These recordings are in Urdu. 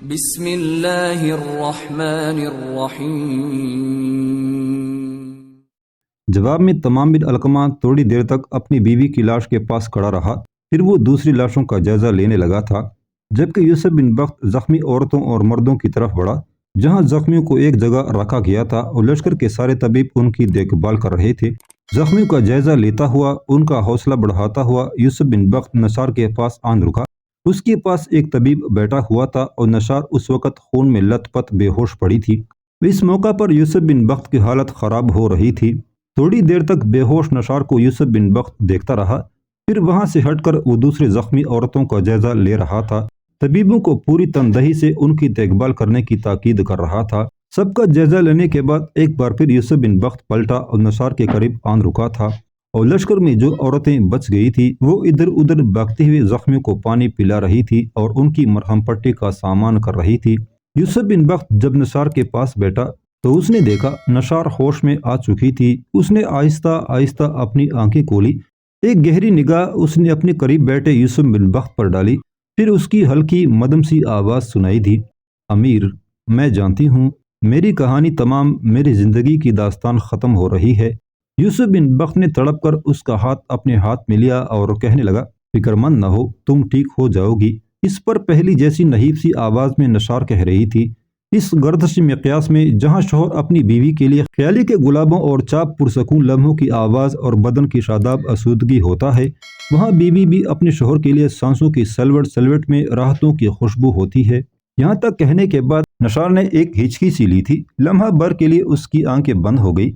بسم اللہ الرحمن الرحیم۔ جواب میں تمام بن علقمہ تھوڑی دیر تک اپنی بیوی کی لاش کے پاس کھڑا رہا، پھر وہ دوسری لاشوں کا جائزہ لینے لگا تھا، جبکہ یوسف بن بخت زخمی عورتوں اور مردوں کی طرف بڑھا جہاں زخمیوں کو ایک جگہ رکھا گیا تھا اور لشکر کے سارے طبیب ان کی دیکھ بھال کر رہے تھے۔ زخمیوں کا جائزہ لیتا ہوا، ان کا حوصلہ بڑھاتا ہوا یوسف بن بخت نثار کے پاس آن رکا۔ اس کے پاس ایک طبیب بیٹھا ہوا تھا اور نثار اس وقت خون میں لت پت بے ہوش پڑی تھی۔ اس موقع پر یوسف بن بخت کی حالت خراب ہو رہی تھی۔ تھوڑی دیر تک بے ہوش نثار کو یوسف بن بخت دیکھتا رہا، پھر وہاں سے ہٹ کر وہ دوسرے زخمی عورتوں کا جائزہ لے رہا تھا، طبیبوں کو پوری تندہی سے ان کی دیکھ بھال کرنے کی تاکید کر رہا تھا۔ سب کا جائزہ لینے کے بعد ایک بار پھر یوسف بن بخت پلٹا اور نثار کے قریب آن رکا تھا، اور لشکر میں جو عورتیں بچ گئی تھی وہ ادھر ادھر بھاگتے ہوئے زخمیوں کو پانی پلا رہی تھی اور ان کی مرہم پٹی کا سامان کر رہی تھی۔ یوسف بن بخت جب نثار کے پاس بیٹھا تو اس نے دیکھا نثار ہوش میں آ چکی تھی۔ اس نے آہستہ آہستہ اپنی آنکھیں کھولی، ایک گہری نگاہ اس نے اپنے قریب بیٹھے یوسف بن بخت پر ڈالی، پھر اس کی ہلکی مدم سی آواز سنائی دی، امیر، میں جانتی ہوں میری کہانی تمام، میری زندگی کی داستان ختم ہو رہی ہے۔ یوسف بن بخت نے تڑپ کر اس کا ہاتھ اپنے ہاتھ میں لیا اور کہنے لگا، فکر مند نہ ہو، تم ٹھیک ہو جاؤ گی۔ اس پر پہلی جیسی نحیف سی آواز میں نثار کہہ رہی تھی، اس گردش مقیاس میں جہاں شوہر اپنی بیوی کے لیے خیالی کے گلابوں اور چاپ پرسکون لمحوں کی آواز اور بدن کی شاداب آسودگی ہوتا ہے، وہاں بیوی بھی اپنے شوہر کے لیے سانسوں کی سلوٹ سلوٹ میں راحتوں کی خوشبو ہوتی ہے۔ یہاں تک کہنے کے بعد نثار نے ایک ہچکی سی لی تھی، لمحہ بھر کے لیے اس کی آنکھیں بند ہو گئی،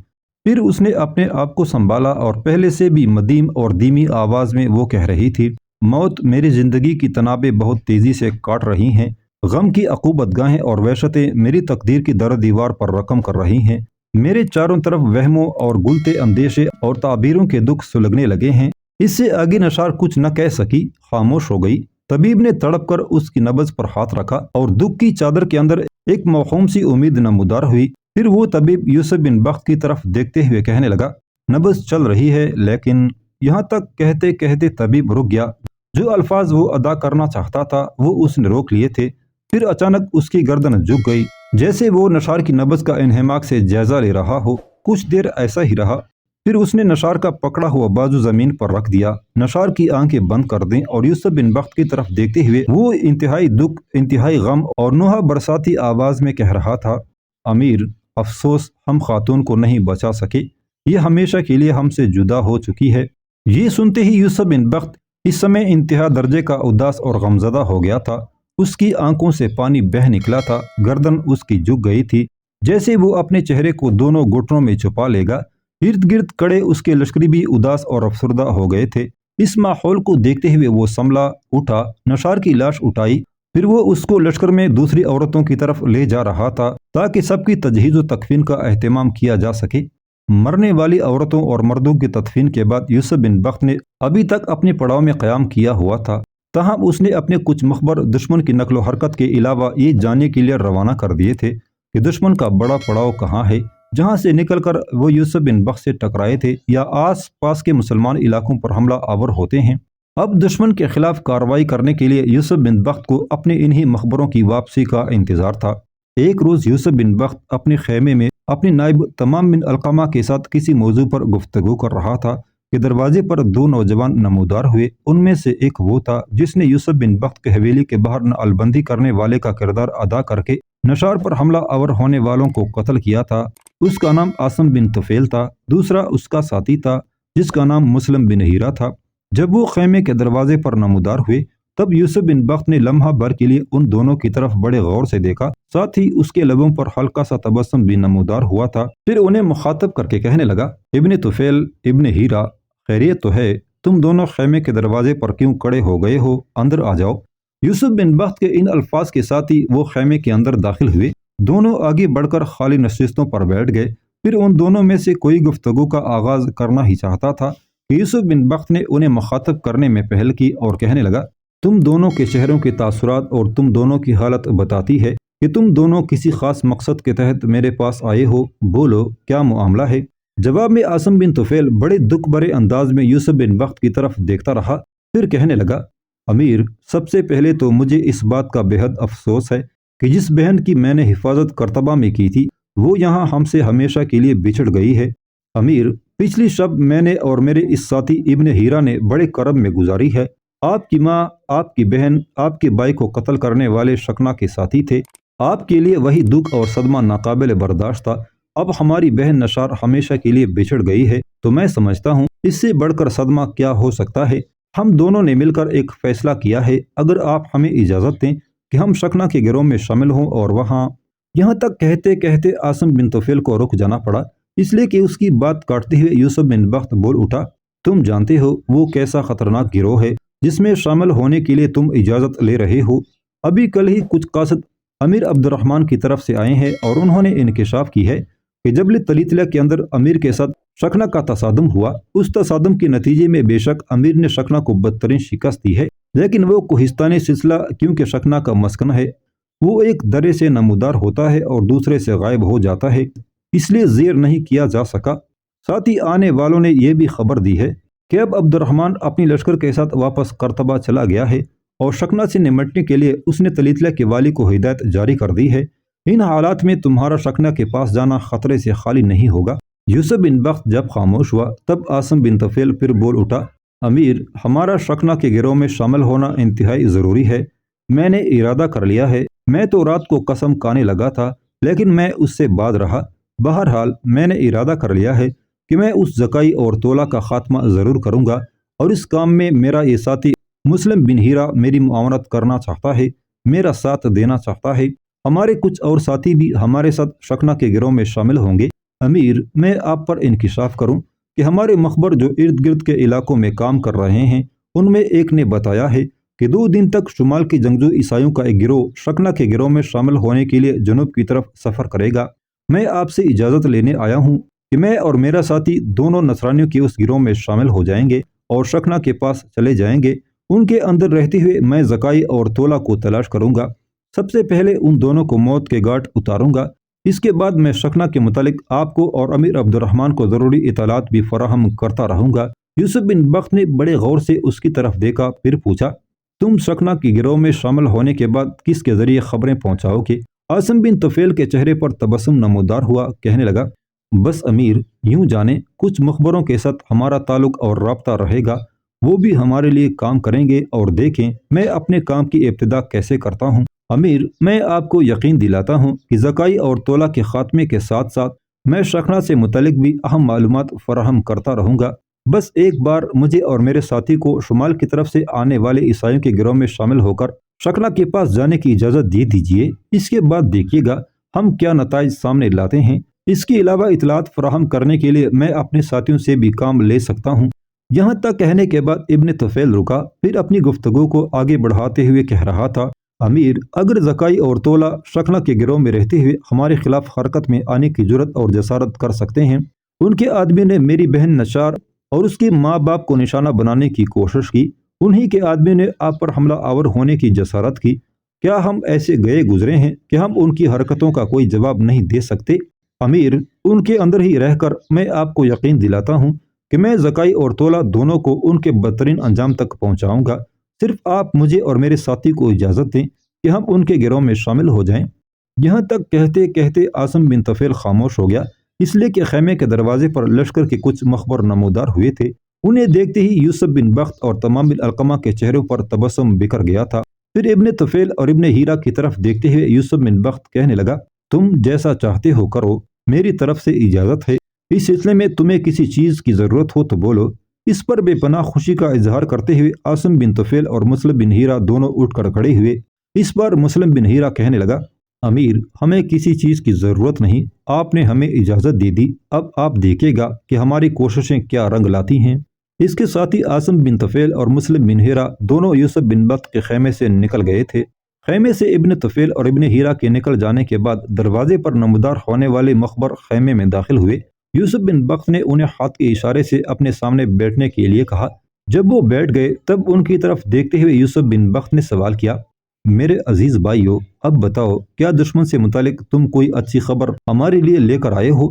پھر اس نے اپنے آپ کو سنبھالا اور پہلے سے بھی مدیم اور دھیمی آواز میں وہ کہہ رہی تھی، موت میری زندگی کی تنابیں بہت تیزی سے کاٹ رہی ہیں، غم کی عقوبت گاہیں اور وحشتیں میری تقدیر کی در دیوار پر رقم کر رہی ہیں، میرے چاروں طرف وہموں اور گلتے اندیشے اور تعبیروں کے دکھ سلگنے لگے ہیں۔ اس سے آگے نثار کچھ نہ کہہ سکی، خاموش ہو گئی۔ طبیب نے تڑپ کر اس کی نبض پر ہاتھ رکھا اور دکھ کی چادر کے اندر ایک موہوم سی امید نمودار ہوئی۔ پھر وہ طبیب یوسف بن بخت کی طرف دیکھتے ہوئے کہنے لگا، نبض چل رہی ہے لیکن، یہاں تک کہتے کہتے طبیب رک گیا۔ جو الفاظ وہ ادا کرنا چاہتا تھا وہ اس نے روک لیے تھے، پھر اچانک اس کی گردن جھک گئی جیسے وہ نثار کی نبض کا انہماک سے جائزہ لے رہا ہو۔ کچھ دیر ایسا ہی رہا، پھر اس نے نثار کا پکڑا ہوا بازو زمین پر رکھ دیا، نثار کی آنکھیں بند کر دیں اور یوسف بن بخت کی طرف دیکھتے ہوئے وہ انتہائی دکھ، انتہائی غم اور نوحہ برساتی آواز میں کہہ رہا تھا، امیر، افسوس ہم خاتون کو نہیں بچا سکے، یہ ہمیشہ کے لیے ہم سے جدا ہو چکی ہے۔ یہ سنتے ہی یوسف بن بخت اس سمے انتہا درجے کا اداس اور غمزدہ ہو گیا تھا، اس کی آنکھوں سے پانی بہہ نکلا تھا، گردن اس کی جھک گئی تھی جیسے وہ اپنے چہرے کو دونوں گھٹنوں میں چھپا لے گا۔ ارد گرد کڑے اس کے لشکری بھی اداس اور افسردہ ہو گئے تھے۔ اس ماحول کو دیکھتے ہوئے وہ سنبھلا، اٹھا، نثار کی لاش اٹھائی، پھر وہ اس کو لشکر میں دوسری عورتوں کی طرف لے جا رہا تھا تاکہ سب کی تجہیز و تکفین کا اہتمام کیا جا سکے۔ مرنے والی عورتوں اور مردوں کی تدفین کے بعد یوسف بن بخت نے ابھی تک اپنے پڑاؤ میں قیام کیا ہوا تھا، تاہم اس نے اپنے کچھ مخبر دشمن کی نقل و حرکت کے علاوہ یہ جاننے کے لیے روانہ کر دیے تھے کہ دشمن کا بڑا پڑاؤ کہاں ہے، جہاں سے نکل کر وہ یوسف بن بخت سے ٹکرائے تھے یا آس پاس کے مسلمان علاقوں پر حملہ آور ہوتے ہیں۔ اب دشمن کے خلاف کارروائی کرنے کے لیے یوسف بن بخت کو اپنے انہی مخبروں کی واپسی کا انتظار تھا۔ ایک روز یوسف بن بخت اپنے خیمے میں اپنے نائب تمام بن علقمہ کے ساتھ کسی موضوع پر گفتگو کر رہا تھا کہ دروازے پر دو نوجوان نمودار ہوئے۔ ان میں سے ایک وہ تھا جس نے یوسف بن بخت کے حویلی کے باہر نعل بندی کرنے والے کا کردار ادا کر کے نثار پر حملہ آور ہونے والوں کو قتل کیا تھا۔ اس کا نام عاصم بن طفیل تھا، دوسرا اس کا ساتھی تھا جس کا نام مسلم بن ہیرا تھا۔ جب وہ خیمے کے دروازے پر نمودار ہوئے تب یوسف بن بخت نے لمحہ بھر کے لیے ان دونوں کی طرف بڑے غور سے دیکھا، ساتھ ہی اس کے لبوں پر ہلکا سا تبسم بھی نمودار ہوا تھا۔ پھر انہیں مخاطب کر کے کہنے لگا، ابن طفیل، ابن ہیرا، خیریت تو ہے؟ تم دونوں خیمے کے دروازے پر کیوں کڑے ہو گئے ہو؟ اندر آ جاؤ۔ یوسف بن بخت کے ان الفاظ کے ساتھ ہی وہ خیمے کے اندر داخل ہوئے۔ دونوں آگے بڑھ کر خالی نشستوں پر بیٹھ گئے۔ پھر ان دونوں میں سے کوئی گفتگو کا آغاز کرنا ہی چاہتا تھا کہ یوسف بن بخت نے انہیں مخاطب کرنے میں پہل کی اور کہنے لگا، تم دونوں کے چہروں کے تاثرات اور تم دونوں کی حالت بتاتی ہے کہ تم دونوں کسی خاص مقصد کے تحت میرے پاس آئے ہو، بولو کیا معاملہ ہے؟ جواب میں عاصم بن طفیل بڑے دکھ بھرے انداز میں یوسف بن بخت کی طرف دیکھتا رہا، پھر کہنے لگا، امیر، سب سے پہلے تو مجھے اس بات کا بے حد افسوس ہے کہ جس بہن کی میں نے حفاظت کرتبہ میں کی تھی وہ یہاں ہم سے ہمیشہ کے لیے بچھڑ گئی ہے۔ امیر، پچھلی شب میں نے اور میرے اس ساتھی ابن ہیرا نے بڑے کرب میں گزاری ہے۔ آپ کی ماں، آپ کی بہن، آپ کے بھائی کو قتل کرنے والے شکنا کے ساتھی تھے۔ آپ کے لیے وہی دکھ اور صدمہ ناقابل برداشت تھا۔ اب ہماری بہن نشار ہمیشہ کے لیے بچھڑ گئی ہے تو میں سمجھتا ہوں اس سے بڑھ کر صدمہ کیا ہو سکتا ہے۔ ہم دونوں نے مل کر ایک فیصلہ کیا ہے، اگر آپ ہمیں اجازت دیں کہ ہم شکنا کے گروہ میں شامل ہوں اور وہاں۔ یہاں تک کہتے کہتے عاصم بن طفیل کو رک جانا پڑا، اس لیے کہ اس کی بات کاٹتے ہوئے یوسف بن بخت بول اٹھا، تم جانتے ہو وہ کیسا خطرناک گروہ ہے جس میں شامل ہونے کے لیے تم اجازت لے رہے ہو۔ ابھی کل ہی کچھ قاصد امیر عبد الرحمن کی طرف سے آئے ہیں اور انہوں نے انکشاف کی ہے کہ جبل تلیتلا کے اندر امیر کے ساتھ شکنا کا تصادم ہوا۔ اس تصادم کے نتیجے میں بے شک امیر نے شکنا کو بدترین شکست دی ہے، لیکن وہ کوہستانی سلسلہ کیونکہ شکنا کا مسکن ہے، وہ ایک درے سے نمودار ہوتا ہے اور دوسرے سے غائب ہو جاتا ہے، اس لیے زیر نہیں کیا جا سکا۔ ساتھ ہی آنے والوں نے یہ بھی خبر دی ہے کہ اب عبد الرحمن اپنی لشکر کے ساتھ واپس کرتبہ چلا گیا ہے اور شکنا سے نمٹنے کے لیے اس نے تلیتلا کے والی کو ہدایت جاری کر دی ہے۔ ان حالات میں تمہارا شکنا کے پاس جانا خطرے سے خالی نہیں ہوگا۔ یوسف بن بخت جب خاموش ہوا تب عاصم بن طفیل پھر بول اٹھا، امیر، ہمارا شکنا کے گروہ میں شامل ہونا انتہائی ضروری ہے۔ میں نے ارادہ کر لیا ہے۔ میں تو رات کو قسم کھانے لگا تھا لیکن میں اس سے باز رہا۔ بہرحال میں نے ارادہ کر لیا ہے کہ میں اس زکائی اور تولہ کا خاتمہ ضرور کروں گا، اور اس کام میں میرا یہ ساتھی مسلم بن ہیرا میری معاونت کرنا چاہتا ہے، میرا ساتھ دینا چاہتا ہے۔ ہمارے کچھ اور ساتھی بھی ہمارے ساتھ شکنا کے گروہ میں شامل ہوں گے۔ امیر، میں آپ پر انکشاف کروں کہ ہمارے مخبر جو ارد گرد کے علاقوں میں کام کر رہے ہیں ان میں ایک نے بتایا ہے کہ 2 دن تک شمال کی جنگجو عیسائیوں کا ایک گروہ شکنا کے گروہ میں شامل ہونے کے لیے جنوب کی طرف سفر کرے گا۔ میں آپ سے اجازت لینے آیا ہوں کہ میں اور میرا ساتھی دونوں نصرانیوں کے اس گروہ میں شامل ہو جائیں گے اور شکنا کے پاس چلے جائیں گے۔ ان کے اندر رہتے ہوئے میں زکائی اور تولہ کو تلاش کروں گا۔ سب سے پہلے ان دونوں کو موت کے گھاٹ اتاروں گا۔ اس کے بعد میں شکنا کے متعلق آپ کو اور امیر عبد الرحمن کو ضروری اطلاعات بھی فراہم کرتا رہوں گا۔ یوسف بن بخت نے بڑے غور سے اس کی طرف دیکھا، پھر پوچھا، تم شکنا کے گروہ میں شامل ہونے کے بعد کس کے ذریعے خبریں پہنچاؤ گے؟ عاصم بن طفیل کے چہرے پر تبسم نمودار ہوا، کہنے لگا، بس امیر، یوں جانیں کچھ مخبروں کے ساتھ ہمارا تعلق اور رابطہ رہے گا، وہ بھی ہمارے لیے کام کریں گے، اور دیکھیں میں اپنے کام کی ابتدا کیسے کرتا ہوں۔ امیر، میں آپ کو یقین دلاتا ہوں کہ زکائی اور تولہ کے خاتمے کے ساتھ ساتھ میں شکنا سے متعلق بھی اہم معلومات فراہم کرتا رہوں گا۔ بس ایک بار مجھے اور میرے ساتھی کو شمال کی طرف سے آنے والے عیسائیوں کے گروہ میں شامل ہو کر شکنا کے پاس جانے کی اجازت دے دیجیے، اس کے بعد دیکھیے گا ہم کیا نتائج سامنے لاتے ہیں۔ اس کے علاوہ اطلاعات فراہم کرنے کے لیے میں اپنے ساتھیوں سے بھی کام لے سکتا ہوں۔ یہاں تک کہنے کے بعد ابن طفیل رکا، پھر اپنی گفتگو کو آگے بڑھاتے ہوئے کہہ رہا تھا، امیر، اگر زکائی اور تولہ شکنا کے گروہ میں رہتے ہوئے ہمارے خلاف حرکت میں آنے کی جرت اور جسارت کر سکتے ہیں، ان کے آدمی نے میری بہن نشار اور اس کے ماں باپ کو نشانہ بنانے کی کوشش کی، انہی کے آدمی نے آپ پر حملہ آور ہونے کی جسارت کی، کیا ہم ایسے گئے گزرے ہیں کہ ہم ان کی حرکتوں کا کوئی جواب نہیں دے سکتے؟ امیر، ان کے اندر ہی رہ کر میں آپ کو یقین دلاتا ہوں کہ میں زکائی اور تولہ دونوں کو ان کے بدترین انجام تک پہنچاؤں گا، صرف آپ مجھے اور میرے ساتھی کو اجازت دیں کہ ہم ان کے گروہ میں شامل ہو جائیں۔ یہاں تک کہتے کہتے عاصم بن طفیل خاموش ہو گیا، اس لیے کہ خیمے کے دروازے پر لشکر کے کچھ مخبر نمودار ہوئے تھے۔ انہیں دیکھتے ہی یوسف بن بخت اور تمام القمہ کے چہروں پر تبسم بکھر گیا تھا۔ پھر ابن طفیل اور ابن ہیرا کی طرف دیکھتے ہوئے یوسف بن بخت کہنے لگا، تم جیسا چاہتے ہو کرو، میری طرف سے اجازت ہے۔ اس سلسلے میں تمہیں کسی چیز کی ضرورت ہو تو بولو۔ اس پر بے پناہ خوشی کا اظہار کرتے ہوئے عاصم بن طفیل اور مسلم بن ہیرا دونوں اٹھ کر کھڑے ہوئے۔ اس بار مسلم بن ہیرا کہنے لگا، امیر، ہمیں کسی چیز کی ضرورت نہیں، آپ نے ہمیں اجازت دے دی، اب آپ دیکھے گا کہ ہماری کوششیں کیا رنگ لاتی ہیں۔ اس کے ساتھ ہی عاصم بن طفیل اور مسلم بن ہیرا دونوں یوسف بن بخت کے خیمے سے نکل گئے تھے۔ خیمے سے ابن طفیل اور ابن ہیرا کے نکل جانے کے بعد دروازے پر نمودار ہونے والے مخبر خیمے میں داخل ہوئے۔ یوسف بن بخت نے انہیں ہاتھ کے اشارے سے اپنے سامنے بیٹھنے کے لیے کہا۔ جب وہ بیٹھ گئے تب ان کی طرف دیکھتے ہوئے یوسف بن بخت نے سوال کیا، میرے عزیز بھائیو، اب بتاؤ کیا دشمن سے متعلق تم کوئی اچھی خبر ہمارے لیے لے کر آئے ہو؟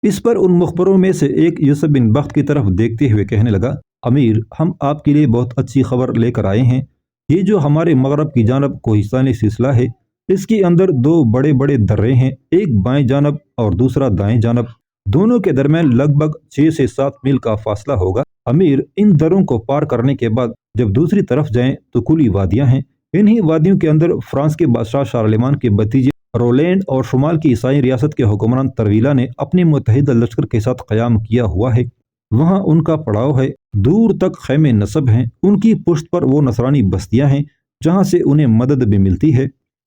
اس پر ان مخبروں میں سے ایک یوسف بن بخت کی طرف دیکھتے ہوئے کہنے لگا، امیر، ہم آپ کے لیے بہت اچھی خبر لے کر آئے ہیں۔ یہ جو ہمارے مغرب کی جانب کوہستانی سلسلہ ہے اس کے اندر دو بڑے بڑے درے ہیں، ایک بائیں جانب اور دوسرا دائیں جانب، دونوں کے درمیان لگ بھگ 6 سے 7 میل کا فاصلہ ہوگا۔ امیر ان دروں کو پار کرنے کے بعد جب دوسری طرف جائیں تو کھلی وادیاں ہیں، انہی وادیوں کے اندر فرانس کے بادشاہ شارلمان کے بھتیجے رولینڈ اور شمال کی عیسائی ریاست کے حکمران ترویلا نے اپنے متحدہ لشکر کے ساتھ قیام کیا ہوا ہے۔ وہاں ان کا پڑاؤ ہے، دور تک خیمے نصب ہیں، ان کی پشت پر وہ نصرانی بستیاں ہیں جہاں سے انہیں مدد بھی ملتی ہے۔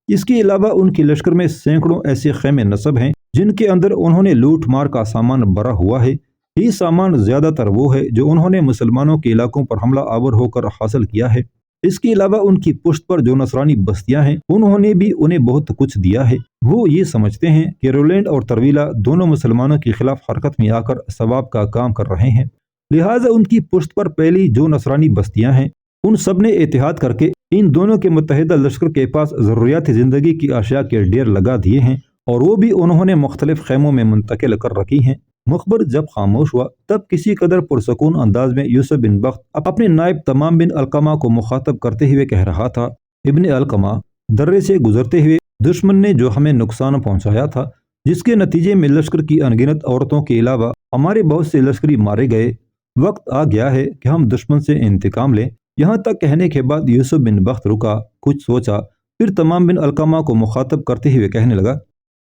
اس کے علاوہ ان کے لشکر میں سینکڑوں ایسے خیمے نصب ہیں جن کے اندر انہوں نے لوٹ مار کا سامان بھرا ہوا ہے۔ یہ سامان زیادہ تر وہ ہے جو انہوں نے مسلمانوں کے علاقوں پر حملہ آور ہو کر حاصل کیا ہے۔ اس کے علاوہ ان کی پشت پر جو نصرانی بستیاں ہیں انہوں نے بھی انہیں بہت کچھ دیا ہے۔ وہ یہ سمجھتے ہیں کہ رولینڈ اور ترویلا دونوں مسلمانوں کے خلاف حرکت میں آ کر ثواب کا کام کر رہے ہیں، لہٰذا ان کی پشت پر پہلی جو نصرانی بستیاں ہیں ان سب نے اتحاد کر کے ان دونوں کے متحدہ لشکر کے پاس ضروریات زندگی کی اشیاء کے ڈھیر لگا دیے ہیں، اور وہ بھی انہوں نے مختلف خیموں میں منتقل کر رکھی ہیں۔ مخبر جب خاموش ہوا تب کسی قدر پرسکون انداز میں یوسف بن بخت اپنے نائب تمام بن علقمہ کو مخاطب کرتے ہوئے کہہ رہا تھا، ابن علقمہ، درے سے گزرتے ہوئے دشمن نے جو ہمیں نقصان پہنچایا تھا، جس کے نتیجے میں لشکر کی انگنت عورتوں کے علاوہ ہمارے بہت سے لشکری مارے گئے، وقت آ گیا ہے کہ ہم دشمن سے انتقام لیں۔ یہاں تک کہنے کے بعد یوسف بن بخت رکا، کچھ سوچا، پھر تمام بن علقمہ کو مخاطب کرتے ہوئے کہنے لگا،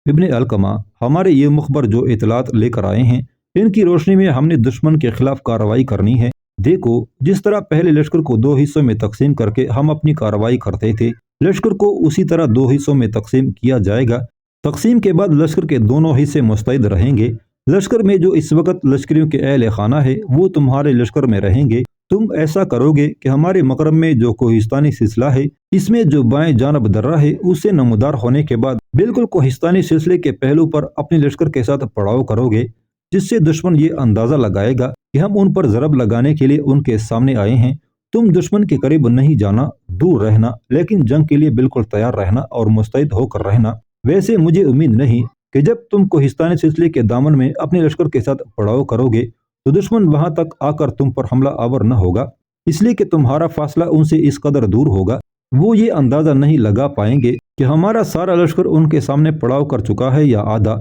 ابن علقمہ، ہمارے یہ مخبر جو اطلاعات لے کر آئے ہیں ان کی روشنی میں ہم نے دشمن کے خلاف کارروائی کرنی ہے۔ دیکھو، جس طرح پہلے لشکر کو 2 حصوں میں تقسیم کر کے ہم اپنی کارروائی کرتے تھے، لشکر کو اسی طرح 2 حصوں میں تقسیم کیا جائے گا۔ تقسیم کے بعد لشکر کے دونوں حصے مستعد رہیں گے۔ لشکر میں جو اس وقت لشکریوں کے اہل خانہ ہے وہ تمہارے لشکر میں رہیں گے۔ تم ایسا کرو گے کہ ہمارے مکرم میں جو کوہستانی سلسلہ ہے، اس میں جو بائیں جانب درہ ہے، اس سے نمودار ہونے کے بعد بالکل کوہستانی سلسلے کے پہلو پر اپنے لشکر کے ساتھ پڑاؤ کرو گے، جس سے دشمن یہ اندازہ لگائے گا کہ ہم ان پر ضرب لگانے کے لیے ان کے سامنے آئے ہیں۔ تم دشمن کے قریب نہیں جانا، دور رہنا، لیکن جنگ کے لیے بالکل تیار رہنا اور مستعد ہو کر رہنا۔ ویسے مجھے امید نہیں کہ جب تم کوہستانی سلسلے کے دامن میں اپنے لشکر کے ساتھ پڑاؤ کرو گے تو دشمن وہاں تک آ کر تم پر حملہ آور نہ ہوگا، اس لیے کہ تمہارا فاصلہ ان سے اس قدر دور ہوگا، وہ یہ اندازہ نہیں لگا پائیں گے کہ ہمارا سارا لشکر ان کے سامنے پڑاؤ کر چکا ہے یا آدھا۔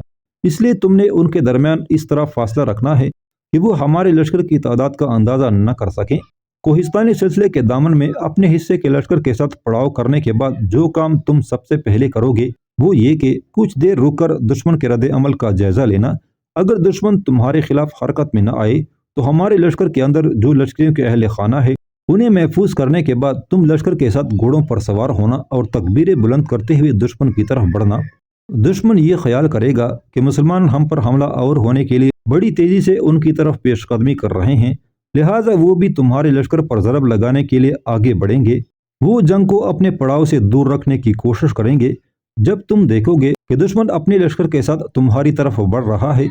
اس لیے تم نے ان کے درمیان اس طرح فاصلہ رکھنا ہے کہ وہ ہمارے لشکر کی تعداد کا اندازہ نہ کر سکیں۔ کوہستانی سلسلے کے دامن میں اپنے حصے کے لشکر کے ساتھ پڑاؤ کرنے کے بعد جو کام تم سب سے پہلے کرو گے وہ یہ کہ کچھ دیر رک کر دشمن کے رد عمل کا جائزہ لینا۔ اگر دشمن تمہارے خلاف حرکت میں نہ آئے تو ہمارے لشکر کے اندر جو لشکریوں کے اہل خانہ ہے انہیں محفوظ کرنے کے بعد تم لشکر کے ساتھ گھوڑوں پر سوار ہونا اور تکبیریں بلند کرتے ہوئے دشمن کی طرف بڑھنا۔ دشمن یہ خیال کرے گا کہ مسلمان ہم پر حملہ آور ہونے کے لیے بڑی تیزی سے ان کی طرف پیش قدمی کر رہے ہیں، لہٰذا وہ بھی تمہارے لشکر پر ضرب لگانے کے لیے آگے بڑھیں گے۔ وہ جنگ کو اپنے پڑاؤ سے دور رکھنے کی کوشش کریں گے۔ جب تم دیکھو گے کہ دشمن اپنے لشکر کے ساتھ تمہاری طرف بڑھ رہا ہے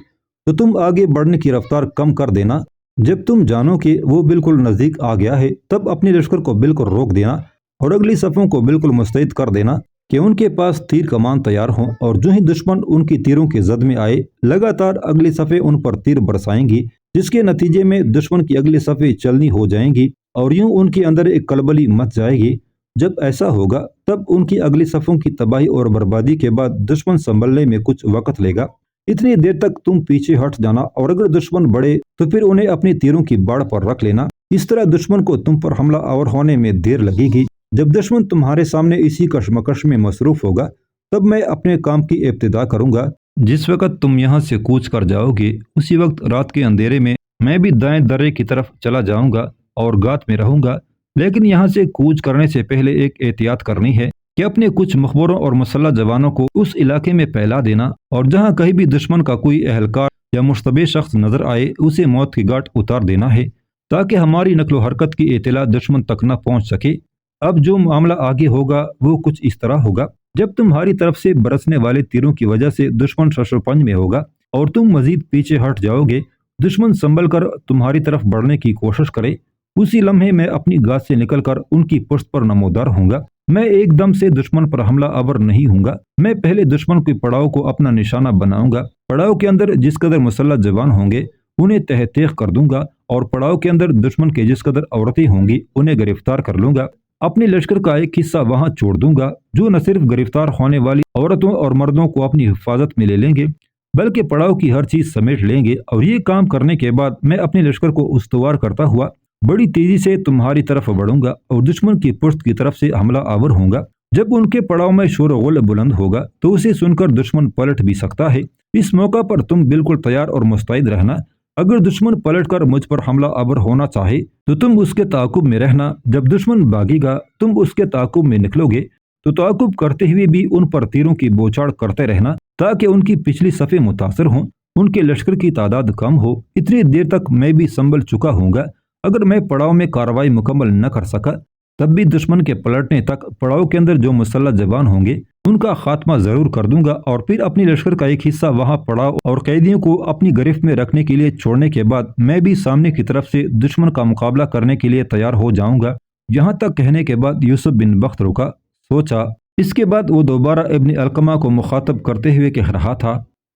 تو تم آگے بڑھنے کی رفتار کم کر دینا۔ جب تم جانو کہ وہ بالکل نزدیک آ گیا ہے تب اپنے لشکر کو بالکل روک دینا اور اگلی صفوں کو بالکل مستعد کر دینا کہ ان کے پاس تیر کمان تیار ہوں، اور جو ہی دشمن ان کی تیروں کی زد میں آئے لگاتار اگلی صفیں ان پر تیر برسائیں گی، جس کے نتیجے میں دشمن کی اگلی صفیں چلنی ہو جائیں گی اور یوں ان کے اندر ایک کلبلی مچ جائے گی۔ جب ایسا ہوگا تب ان کی اگلی صفوں کی تباہی اور بربادی کے بعد دشمن سنبھلنے میں کچھ وقت لے گا۔ اتنی دیر تک تم پیچھے ہٹ جانا اور اگر دشمن بڑھے تو پھر انہیں اپنی تیروں کی باڑ پر رکھ لینا۔ اس طرح دشمن کو تم پر حملہ آور ہونے میں دیر لگے گی۔ جب دشمن تمہارے سامنے اسی کشمکش میں مصروف ہوگا تب میں اپنے کام کی ابتدا کروں گا۔ جس وقت تم یہاں سے کوچ کر جاؤ گے اسی وقت رات کے اندھیرے میں میں بھی دائیں درے کی طرف چلا جاؤں گا اور گات میں رہوں گا، لیکن یہاں سے کوچ کرنے سے پہلے ایک احتیاط کرنی ہے کہ اپنے کچھ مخبروں اور مسلح جوانوں کو اس علاقے میں پھیلا دینا، اور جہاں کہیں بھی دشمن کا کوئی اہلکار یا مشتبہ شخص نظر آئے اسے موت کی گھاٹ اتار دینا ہے تاکہ ہماری نقل و حرکت کی اطلاع دشمن تک نہ پہنچ سکے۔ اب جو معاملہ آگے ہوگا وہ کچھ اس طرح ہوگا، جب تمہاری طرف سے برسنے والے تیروں کی وجہ سے دشمن ششپنج میں ہوگا اور تم مزید پیچھے ہٹ جاؤ گے، دشمن سنبھل کر تمہاری طرف بڑھنے کی کوشش کرے، اسی لمحے میں اپنی گات سے نکل کر ان کی پشت پر نمودار ہوں گا۔ میں ایک دم سے دشمن پر حملہ آور نہیں ہوں گا، میں پہلے دشمن کے پڑاؤ کو اپنا نشانہ بناؤں گا۔ پڑاؤ کے اندر جس قدر مسلح جوان ہوں گے انہیں تہ تیغ کر دوں گا اور پڑاؤ کے اندر دشمن کے جس قدر عورتیں ہوں گی انہیں گرفتار کر لوں گا۔ اپنے لشکر کا ایک حصہ وہاں چھوڑ دوں گا جو نہ صرف گرفتار ہونے والی عورتوں اور مردوں کو اپنی حفاظت میں لے لیں گے بلکہ پڑاؤ کی ہر چیز سمیٹ لیں گے، اور یہ کام کرنے کے بعد میں اپنے لشکر کو استوار کرتا ہوا بڑی تیزی سے تمہاری طرف بڑھوں گا اور دشمن کی پشت کی طرف سے حملہ آور ہوں گا۔ جب ان کے پڑاؤ میں شور و غل بلند ہوگا تو اسے سن کر دشمن پلٹ بھی سکتا ہے۔ اس موقع پر تم بالکل تیار اور مستعد رہنا۔ اگر دشمن پلٹ کر مجھ پر حملہ آور ہونا چاہے تو تم اس کے تعاقب میں رہنا۔ جب دشمن بھاگے گا تم اس کے تعاقب میں نکلو گے تو تعاقب کرتے ہوئے بھی ان پر تیروں کی بوچھاڑ کرتے رہنا تاکہ ان کی پچھلی صفیں متاثر ہوں، ان کے لشکر کی تعداد کم ہو۔ اتنی دیر تک میں بھی سنبھل چکا ہوں گا۔ اگر میں پڑاؤ میں کارروائی مکمل نہ کر سکا تب بھی دشمن کے پلٹنے تک پڑاؤ کے اندر جو مسلح جوان ہوں گے ان کا خاتمہ ضرور کر دوں گا، اور پھر اپنی لشکر کا ایک حصہ وہاں پڑاؤ اور قیدیوں کو اپنی گرفت میں رکھنے کے لیے چھوڑنے کے بعد میں بھی سامنے کی طرف سے دشمن کا مقابلہ کرنے کے لیے تیار ہو جاؤں گا۔ یہاں تک کہنے کے بعد یوسف بن بخت رکا، سوچا۔ اس کے بعد وہ دوبارہ ابن علقمہ کو مخاطب کرتے ہوئے کہہ رہا تھا،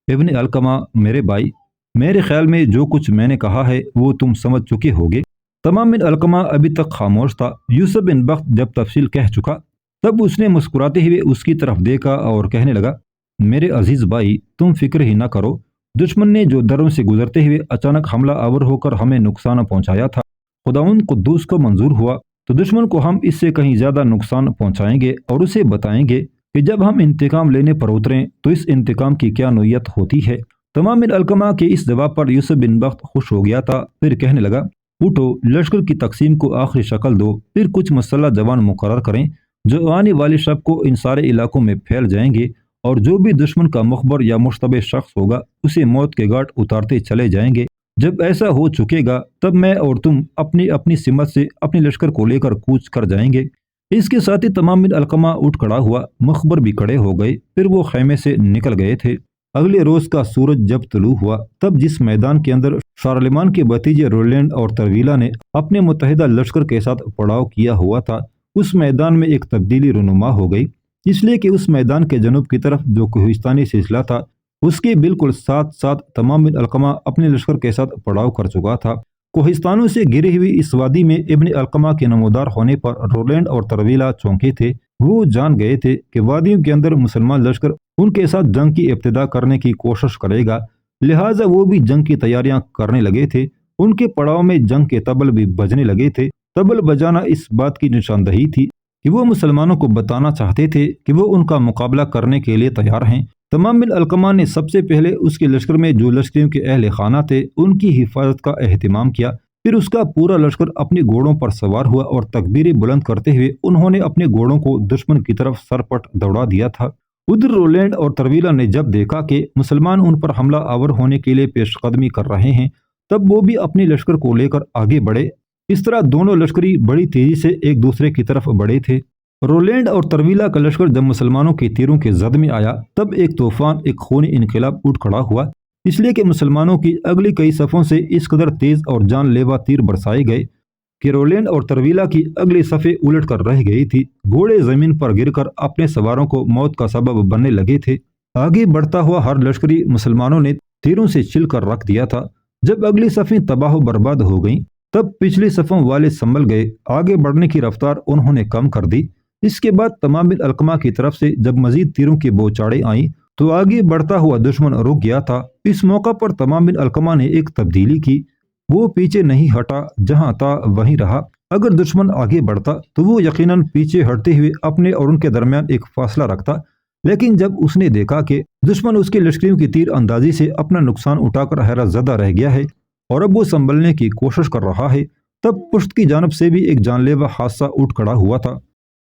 ابن علقمہ میرے بھائی، میرے خیال میں جو کچھ میں نے کہا ہے وہ تم سمجھ چکے ہوگے۔ تمام بن علقمہ ابھی تک خاموش تھا۔ یوسف بن بخت جب تفصیل کہہ چکا تب اس نے مسکراتے ہوئے اس کی طرف دیکھا اور کہنے لگا، میرے عزیز بھائی تم فکر ہی نہ کرو، دشمن نے جو دروں سے گزرتے ہوئے اچانک حملہ آور ہو کر ہمیں نقصان پہنچایا تھا، خداوند قدوس کو منظور ہوا تو دشمن کو ہم اس سے کہیں زیادہ نقصان پہنچائیں گے اور اسے بتائیں گے کہ جب ہم انتقام لینے پر اتریں تو اس انتقام کی کیا نوعیت ہوتی ہے۔ تمام بن علقمہ کے اس جواب پر یوسف بن بخت خوش ہو گیا تھا، پھر کہنے لگا، اٹھو لشکر کی تقسیم کو آخری شکل دو، پھر کچھ مسلح جوان مقرر کریں جو آنے والی شب کو ان سارے علاقوں میں پھیل جائیں گے، اور جو بھی دشمن کا مخبر یا مشتبہ شخص ہوگا اسے موت کے گھاٹ اتارتے چلے جائیں گے۔ جب ایسا ہو چکے گا تب میں اور تم اپنی اپنی سمت سے اپنے لشکر کو لے کر کوچ کر جائیں گے۔ اس کے ساتھ ہی تمام بن علقمہ اٹھ کھڑا ہوا، مخبر بھی کھڑے ہو گئے، پھر وہ خیمے سے نکل گئے تھے۔ اگلے روز کا سورج جب طلوع ہوا تب جس میدان کے اندر شارلمان کے بھتیجے رولینڈ اور ترویلا نے اپنے متحدہ لشکر کے ساتھ پڑاؤ کیا ہوا تھا اس میدان میں ایک تبدیلی رونما ہو گئی، اس لیے کہ اس میدان کے جنوب کی طرف جو کوہستانی سلسلہ تھا اس کے بالکل ساتھ ساتھ تمام بن علقمہ اپنے لشکر کے ساتھ پڑاؤ کر چکا تھا۔ کوہستانوں سے گری ہوئی اس وادی میں ابن علقمہ کے نمودار ہونے پر رولینڈ اور ترویلا چونکے تھے۔ وہ جان گئے تھے کہ وادیوں کے اندر مسلمان لشکر ان کے ساتھ جنگ کی ابتدا کرنے کی کوشش کرے گا، لہٰذا وہ بھی جنگ کی تیاریاں کرنے لگے تھے۔ ان کے پڑاؤ میں جنگ کے طبل بھی بجنے لگے تھے۔ طبل بجانا اس بات کی نشاندہی تھی کہ وہ مسلمانوں کو بتانا چاہتے تھے کہ وہ ان کا مقابلہ کرنے کے لیے تیار ہیں۔ تمام بن علقمہ نے سب سے پہلے اس کے لشکر میں جو لشکریوں کے اہل خانہ تھے ان کی حفاظت کا اہتمام کیا، پھر اس کا پورا لشکر اپنے گھوڑوں پر سوار ہوا اور تکبیریں بلند کرتے ہوئے انہوں نے اپنے گھوڑوں کو دشمن کی طرف سرپٹ دوڑا دیا تھا۔ ادھر رولینڈ اور ترویلا نے جب دیکھا کہ مسلمان ان پر حملہ آور ہونے کے لیے پیش قدمی کر رہے ہیں تب وہ بھی اپنے لشکر کو لے کر آگے بڑھے۔ اس طرح دونوں لشکری بڑی تیزی سے ایک دوسرے کی طرف بڑھے تھے۔ رولینڈ اور ترویلا کا لشکر جب مسلمانوں کے تیروں کے زد میں آیا تب ایک طوفان، ایک خونی انقلاب اٹھ کھڑا ہوا، اس لیے کہ مسلمانوں کی اگلی کئی صفوں سے اس قدر تیز اور جان لیوا تیر برسائے گئے کہ رولینڈ اور ترویلا کی اگلی صفیں الٹ کر رہ گئی تھی۔ گھوڑے زمین پر گر کر اپنے سواروں کو موت کا سبب بننے لگے تھے۔ آگے بڑھتا ہوا ہر لشکری مسلمانوں نے تیروں سے چل کر رکھ دیا تھا۔ جب اگلی صفیں تباہ و برباد ہو گئیں تب پچھلی صفوں والے سنبھل گئے، آگے بڑھنے کی رفتار انہوں نے کم کر دی۔ اس کے بعد تمام بن علقمہ کی طرف سے جب مزید تیروں کی بوچھاڑیں آئیں تو آگے بڑھتا ہوا دشمن رک گیا تھا۔ اس موقع پر تمام بن علقمہ نے ایک تبدیلی کی، وہ پیچھے نہیں ہٹا، جہاں تھا وہیں رہا۔ اگر دشمن آگے بڑھتا تو وہ یقیناً پیچھے ہٹتے ہوئے اپنے اور ان کے درمیان ایک فاصلہ رکھتا، لیکن جب اس نے دیکھا کہ دشمن اس کے لشکریوں کی تیر اندازی سے اپنا نقصان اٹھا کر حیرت زدہ رہ گیا ہے اور اب وہ سنبھلنے کی کوشش کر رہا ہے، تب پشت کی جانب سے بھی ایک جان لیوا حادثہ اٹھ کھڑا ہوا تھا۔